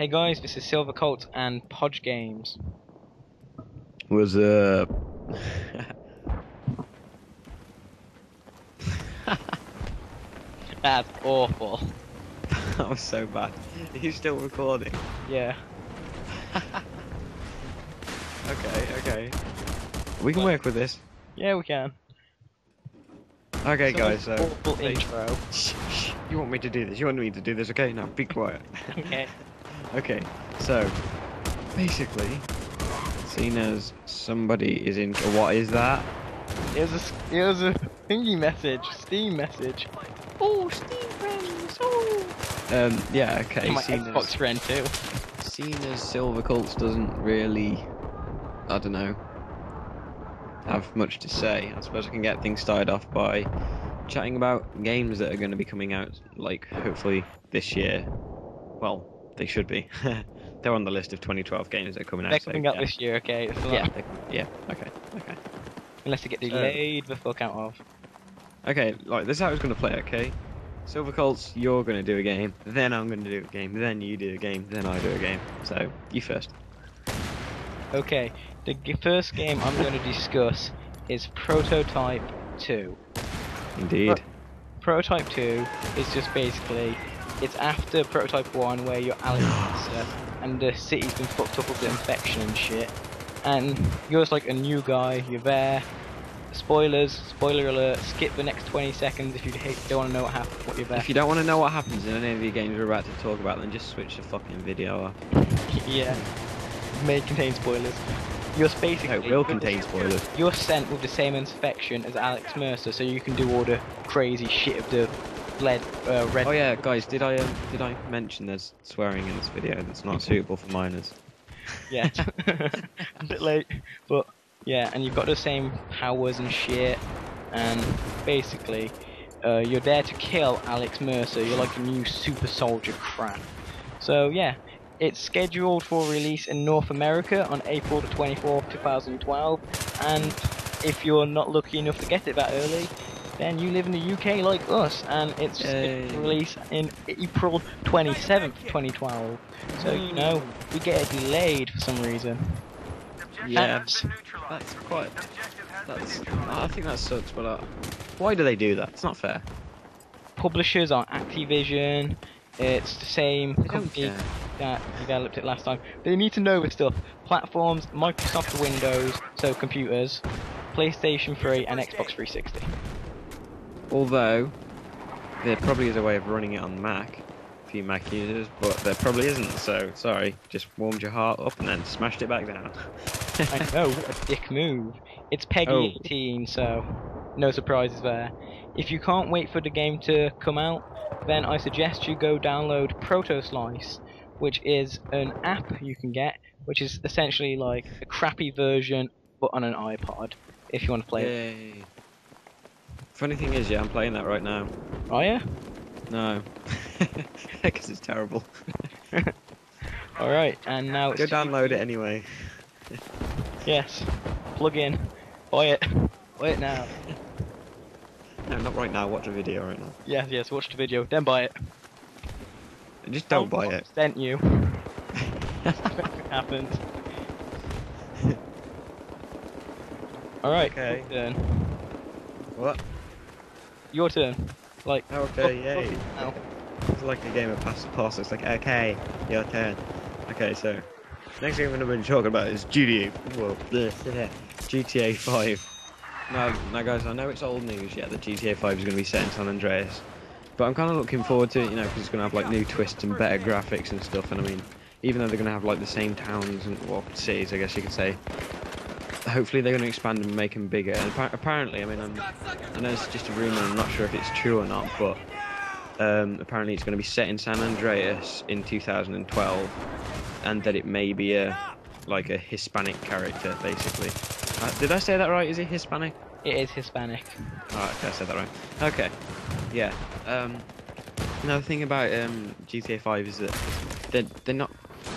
Hey guys, this is SilverColtz and PodgeGames. What's up? That's awful. That was so bad. Are you still recording? Yeah. Okay. We can work with this. Yeah, we can. Okay, guys, so... Awful intro. Shh. You want me to do this? You want me to do this? Okay, now be quiet. Okay. Okay, so... Basically, seen as somebody is in... What is that? It was a thingy message, Steam message. Oh, Steam friends. Oh. Yeah, okay. My Seen Xbox as, friend too. seen as SilverColtz doesn't really... I don't know. Have much to say. I suppose I can get things started off by chatting about games that are going to be coming out, like, hopefully this year. Well, they should be. They're on the list of 2012 games that are coming out. They're coming out yeah. this year, okay? Yeah, okay. Unless they get delayed the fuck out of. Okay, like, this is how it's going to play, okay? SilverColtz, you're going to do a game, then I'm going to do a game, then you do a game, then I do a game. So, you first. Okay, the first game I'm going to discuss is Prototype 2. Indeed. Prototype 2 is just basically, it's after Prototype 1 where you're Alex Mercer and the city's been fucked up with the infection and shit. And you're just like a new guy, you're there. Spoilers, spoiler alert, skip the next 20 seconds if you don't want to know what you're there. If you don't want to know what happens in any of the games we're about to talk about, then just switch the fucking video off. Yeah, may contain spoilers. You're basically... No, it will contain spoilers. You're sent with the same infection as Alex Mercer, so you can do all the crazy shit of the red. Oh yeah, guys, did I mention there's swearing in this video that's not suitable for minors? Yeah, a bit late, but yeah, and you've got the same powers and shit, and basically, you're there to kill Alex Mercer. You're like a new super soldier crap. So yeah. It's scheduled for release in North America on April the 24th, 2012, and if you're not lucky enough to get it that early, then you live in the UK like us, and it's scheduled for release in April 27th, 2012. So, you know, we get it delayed for some reason. Yeah, that's quite... I think that sucks, but why do they do that? It's not fair. Publishers are Activision. It's the same company that developed it last time. They need to know this stuff. Platforms, Microsoft Windows, so computers, PlayStation 3 and Xbox 360. Although, there probably is a way of running it on Mac, for you Mac users, but there probably isn't, so sorry. Just warmed your heart up and then smashed it back down. I know, what a dick move. It's PEGI 18, so no surprises there. If you can't wait for the game to come out, then I suggest you go download ProtoSlice, which is an app you can get, which is essentially like a crappy version but on an iPod, if you want to play it. Funny thing is, yeah, I'm playing that right now. Are you? No. Because it's terrible. Alright, and now it's... Go download it anyway. Yes. Plug in. Buy it. Buy it now. No, not right now, watch a video right now. Yes, watch the video, then buy it. Just don't buy it. Sent you. Happened. Alright, okay. Turn. What? Your turn. Like, okay, yay. Now. It's like a game of pass the pass. It's like, okay, your turn. Okay, so next thing I'm going to be talking about is GTA 5. Now guys, I know it's old news yet that GTA 5 is going to be set in San Andreas, but I'm kind of looking forward to it, you know, because it's going to have like new twists and better graphics and stuff. And I mean, even though they're going to have like the same towns and cities, I guess you could say, hopefully they're going to expand and make them bigger. And apparently, I mean, I know it's just a rumor. I'm not sure if it's true or not, but apparently it's going to be set in San Andreas in 2012, and that it may be a Hispanic character, basically. Did I say that right? Is it Hispanic? It is Hispanic. Alright, okay, I said that right. Okay, yeah. Another thing about GTA 5 is that they're not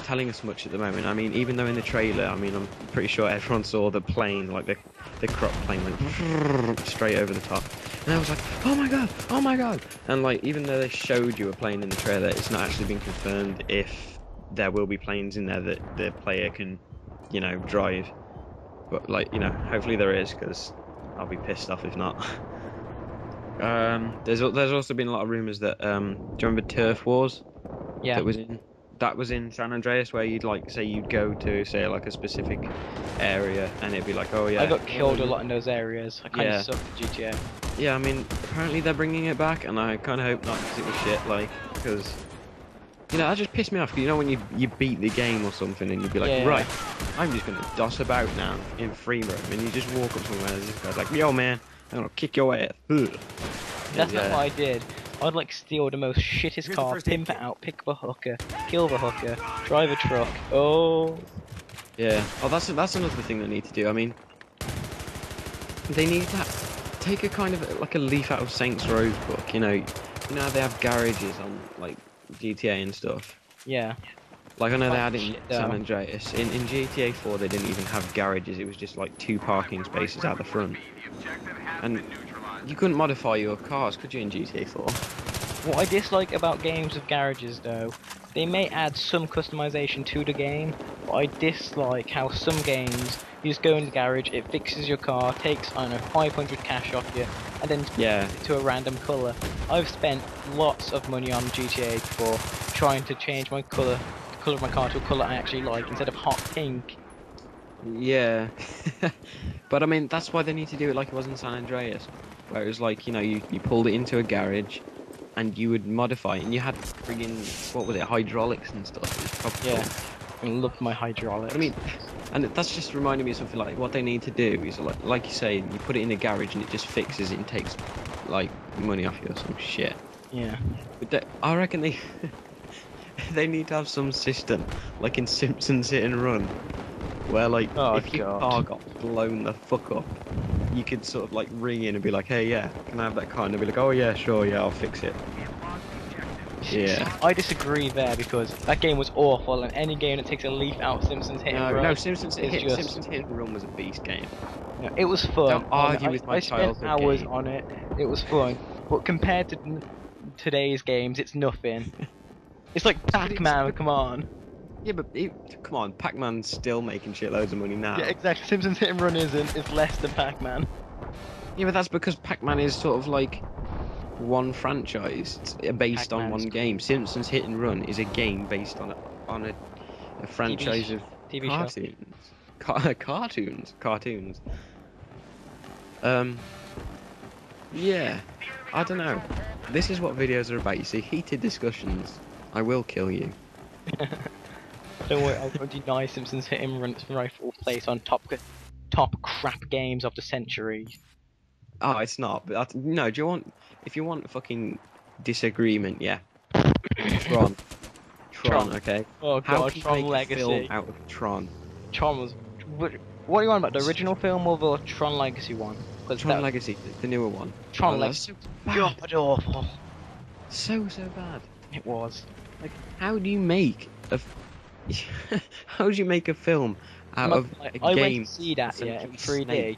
telling us much at the moment. I mean, even though in the trailer, I mean, I'm pretty sure everyone saw the plane, like the crop plane went straight over the top. And I was like, oh my god! And like, even though they showed you a plane in the trailer, it's not actually been confirmed if there will be planes in there that the player can, you know, drive. But like, you know, hopefully there is, because I'll be pissed off if not. There's also been a lot of rumors that do you remember Turf Wars? Yeah. That was in San Andreas, where you'd like say you'd go to say like a specific area and it'd be like, oh yeah. I got killed a lot in those areas. I kind of Yeah. suck at GTA. Yeah, I mean, apparently they're bringing it back, and I kind of hope not, because it was shit, like, because, you know, that just pissed me off, 'cause you know when you beat the game or something, and you'd be like, Yeah. right, I'm just going to doss about now in free roam, and you just walk up somewhere, and this guy's like, yo, man, I'm going to kick your ass. Ugh. That's not what I did. I'd like steal the most shittest car, pimp it out, pick up a hooker, kill the hooker, drive a truck. Oh. Yeah. Oh, that's another thing they need to do. I mean, they need to take a kind of like a leaf out of Saints Row's book. You know how they have garages on like GTA and stuff. Yeah. Like I know they had it in Shit, San though. Andreas. In GTA 4, they didn't even have garages. It was just like 2 parking spaces out the front. And you couldn't modify your cars, could you, in GTA 4? What I dislike about games with garages, though, they may add some customization to the game, but I dislike how some games, you just go in the garage, it fixes your car, takes, I don't know, 500 cash off you, and then Yeah. it to a random colour. I've spent lots of money on GTA before trying to change my colour, the colour of my car to a colour I actually like, instead of hot pink. Yeah. But I mean, that's why they need to do it like it was in San Andreas, where it was like, you know, you pulled it into a garage, and you would modify it, and you had friggin', what was it, hydraulics and stuff. It was proper Yeah. cool. I love my hydraulics. I mean, and that's just reminding me of something like what they need to do is like you say, you put it in a garage and it just fixes it and takes like money off you or some shit. Yeah. But I reckon they they need to have some system like in Simpsons Hit and Run, where like Oh, if your God. car got blown the fuck up, you could sort of like ring in and be like, hey, yeah, can I have that car? And they'll be like, oh yeah, sure, yeah, I'll fix it. Yeah. I disagree there because that game was awful, and any game that takes a leaf out of Simpsons Hit and Run No, Simpsons is Hit just. Simpsons Hit and Run was a beast game. No, it was fun. Don't argue with my I spent childhood hours game. on it. It was fun, but compared to today's games, it's nothing. It's like Pac-Man. Come on. Yeah, but come on, Pac-Man's still making shitloads of money now. Yeah, exactly. Simpsons Hit and Run isn't. It's less than Pac-Man. Yeah, but that's because Pac-Man is sort of like one franchise based on Pac-Man's one game. Simpsons Hit and Run is a game based on a franchise of TV show. cartoons. Cartoons. Yeah, I don't know. This is what videos are about. You see, heated discussions. I will kill you. Don't worry, I'll deny Simpsons Hit and Run's rightful place on top crap games of the century. Oh, it's not. But no, do you want? If you want fucking disagreement, yeah. Tron. Tron. Okay. Oh How god, can you Tron make a Legacy. film out of Tron? Tron was. What are you on about? The original film or the Tron Legacy one? Tron Legacy, the newer one. Tron Oh, Legacy. that's God awful. so bad. It was. Like, how do you make how do you make a film out of a I game? went to see that in essentially 3D, Snake?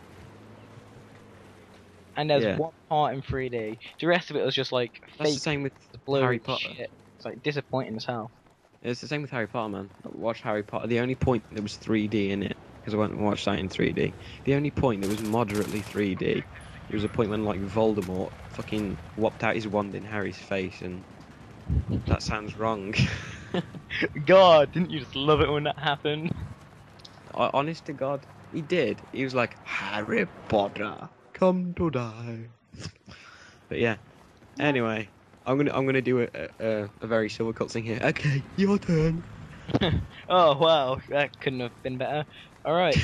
and there's Yeah. one part in 3D. The rest of it was just like That's the fake same with blue Harry Potter. shit. It's like disappointing as hell. It's the same with Harry Potter, man. Watch Harry Potter. The only point there was 3D in it, because I went and watched that in 3D. The only point that was moderately 3D, it was a point when like Voldemort fucking whopped out his wand in Harry's face, and that sounds wrong. God, didn't you just love it when that happened? Honest to God, he did. He was like, Harry Potter, come to die. But yeah. Anyway, I'm gonna do a very SilverColtz thing here. Okay, your turn. Oh wow, that couldn't have been better. Alright,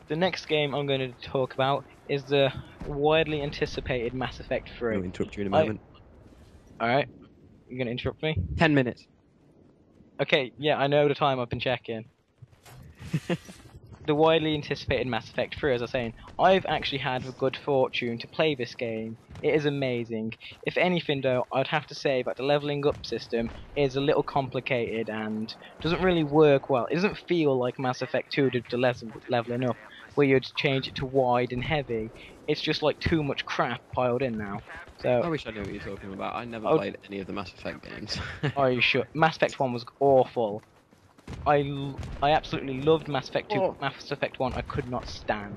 the next game I'm going to talk about is the widely anticipated Mass Effect 3. I'll interrupt you in a moment. Alright, you're going to interrupt me? 10 minutes. Okay, yeah, I know the time, I've been checking. The widely anticipated Mass Effect 3, as I was saying, I've actually had the good fortune to play this game. It is amazing. If anything though, I'd have to say that the leveling up system is a little complicated and doesn't really work well. It doesn't feel like Mass Effect 2 did the leveling up, where you'd change it to wide and heavy. It's just like too much crap piled in now. So, I wish I knew what you're talking about. I never Oh. played any of the Mass Effect games. oh, you should. Mass Effect 1 was awful. I absolutely loved Mass Effect 2. Oh. Mass Effect 1 I could not stand.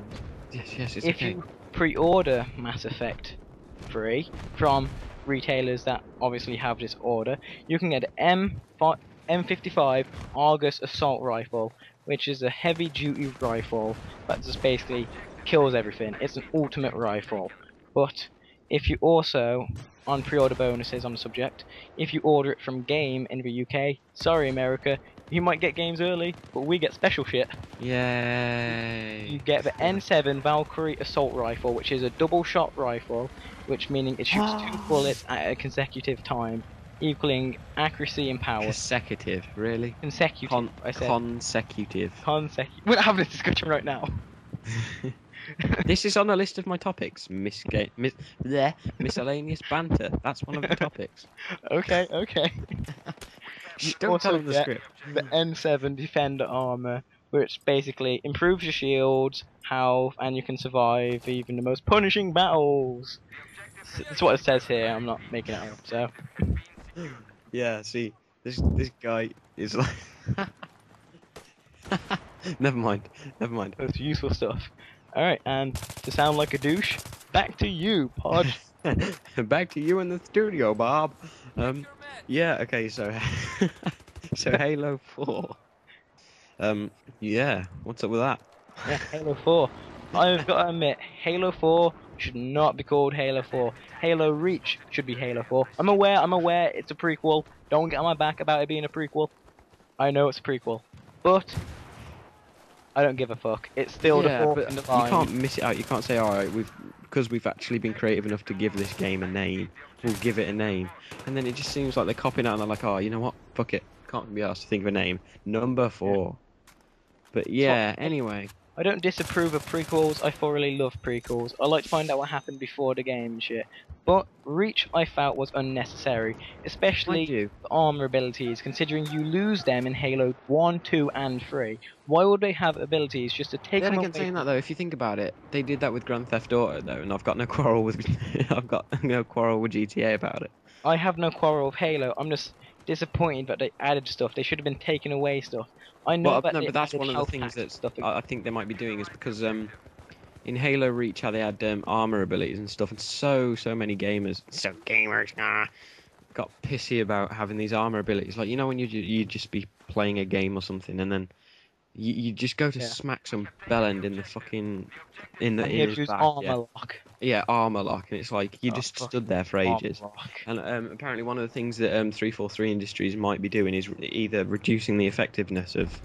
Yes, it's If okay. you pre-order Mass Effect 3 from retailers that obviously have this order, you can get an M55 Argus assault rifle, which is a heavy-duty rifle that just basically kills everything. It's an ultimate rifle. But if you also, on pre-order bonuses on the subject, if you order it from Game in the UK, sorry America, you might get games early, but we get special shit. Yay! You get the N7 Valkyrie assault rifle, which is a double shot rifle, which meaning it shoots 2 bullets at a consecutive time, equaling accuracy and power. Consecutive, really? Consecutive, I said. Consecutive. Consecutive. We're not having a discussion right now. This is on a list of my topics. Miscellaneous banter. That's one of the topics. Okay. You Don't tell also them the get script. the N7 Defender armor, which basically improves your shields, health, and you can survive even the most punishing battles. That's what it says here. I'm not making it up. So Yeah, see, this guy is like. Never mind. that's useful stuff. All right, and to sound like a douche, back to you, Podge. Back to you in the studio, Bob. Yeah, okay, so so Halo 4. Yeah, what's up with that? Yeah, Halo 4. I've got to admit, Halo 4 should not be called Halo 4. Halo Reach should be Halo 4. I'm aware it's a prequel. Don't get on my back about it being a prequel. I know it's a prequel. But I don't give a fuck. It's still the fourth in the you line. can't miss it out. You can't say, alright, because we've actually been creative enough to give this game a name, we'll give it a name. And then it just seems like they're copying out and they're like, oh, you know what? Fuck it. Can't be asked to think of a name. Number 4. But yeah, anyway. I don't disapprove of prequels, I thoroughly love prequels. I like to find out what happened before the game and shit. But Reach I felt was unnecessary, especially the armor abilities, considering you lose them in Halo 1, 2 and 3. Why would they have abilities just to take them away? Then again, saying that though, if you think about it, they did that with Grand Theft Auto though, and I've got no quarrel with GTA about it. I have no quarrel with Halo, I'm just disappointed that they added stuff. They should have been taking away stuff. I know that but that's one of the things that I think they might be doing is because in Halo Reach how they had armor abilities and stuff, and so many gamers, got pissy about having these armor abilities. Like, you know, when you just be playing a game or something, and then you just go to smack some bellend in the fucking in his back. Armor lock. Yeah, armor lock, and it's like you just stood there for ages. And apparently, one of the things that 343 Industries might be doing is either reducing the effectiveness of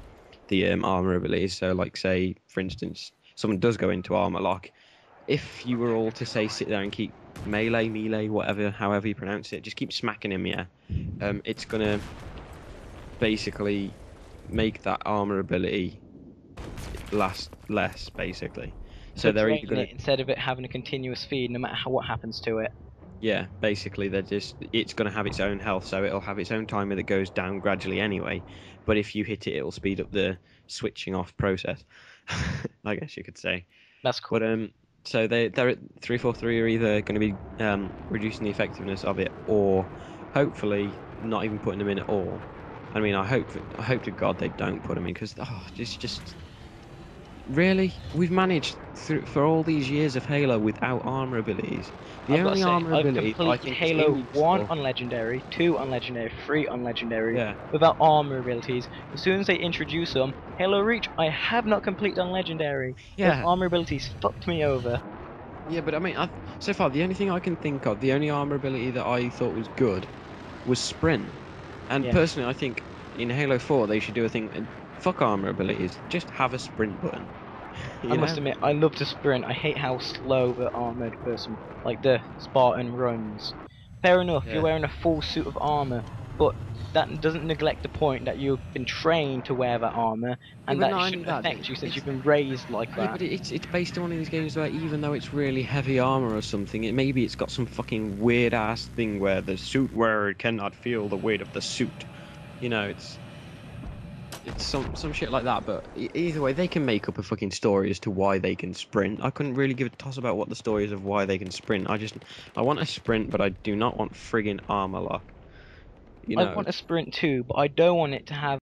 the armor abilities. So, like, say, for instance, someone does go into armor lock. If you were all to say sit there and keep melee, whatever, however you pronounce it, just keep smacking him, it's gonna basically make that armor ability last less, basically. So they're either gonna, instead of it having a continuous feed, no matter what happens to it. Yeah, basically it's gonna have its own health, so it'll have its own timer that goes down gradually anyway. But if you hit it, it'll speed up the switching off process. I guess you could say. That's cool. But so they're at 343 are either going to be reducing the effectiveness of it, or hopefully not even putting them in at all. I mean, I hope to God they don't put them in, because it's just really, we've managed for all these years of Halo without armor abilities. The only armor ability I think Halo 1 on Legendary, 2 on Legendary, 3 on Legendary, without armor abilities. As soon as they introduce them, Halo Reach, I have not completed on Legendary. Yeah. Those armor abilities fucked me over. Yeah, but I mean, so far the only thing I can think of, the only armor ability that I thought was good, was Sprint. And personally, I think in Halo 4 they should do a thing. Fuck armor abilities, just have a sprint button. I must admit, I love to sprint. I hate how slow the armored person, like the Spartan, runs. Fair enough, you're wearing a full suit of armor, but that doesn't neglect the point that you've been trained to wear that armor, and that shouldn't affect you since you've been raised like that. Yeah, but it's based on one of these games where even though it's really heavy armor or something, maybe it's got some fucking weird ass thing where the suit wearer cannot feel the weight of the suit. You know, it's some shit like that, but either way, they can make up a fucking story as to why they can sprint. I couldn't really give a toss about what the story is of why they can sprint. I want a sprint, but I do not want friggin' armor lock. You know? I want a sprint too, but I don't want it to have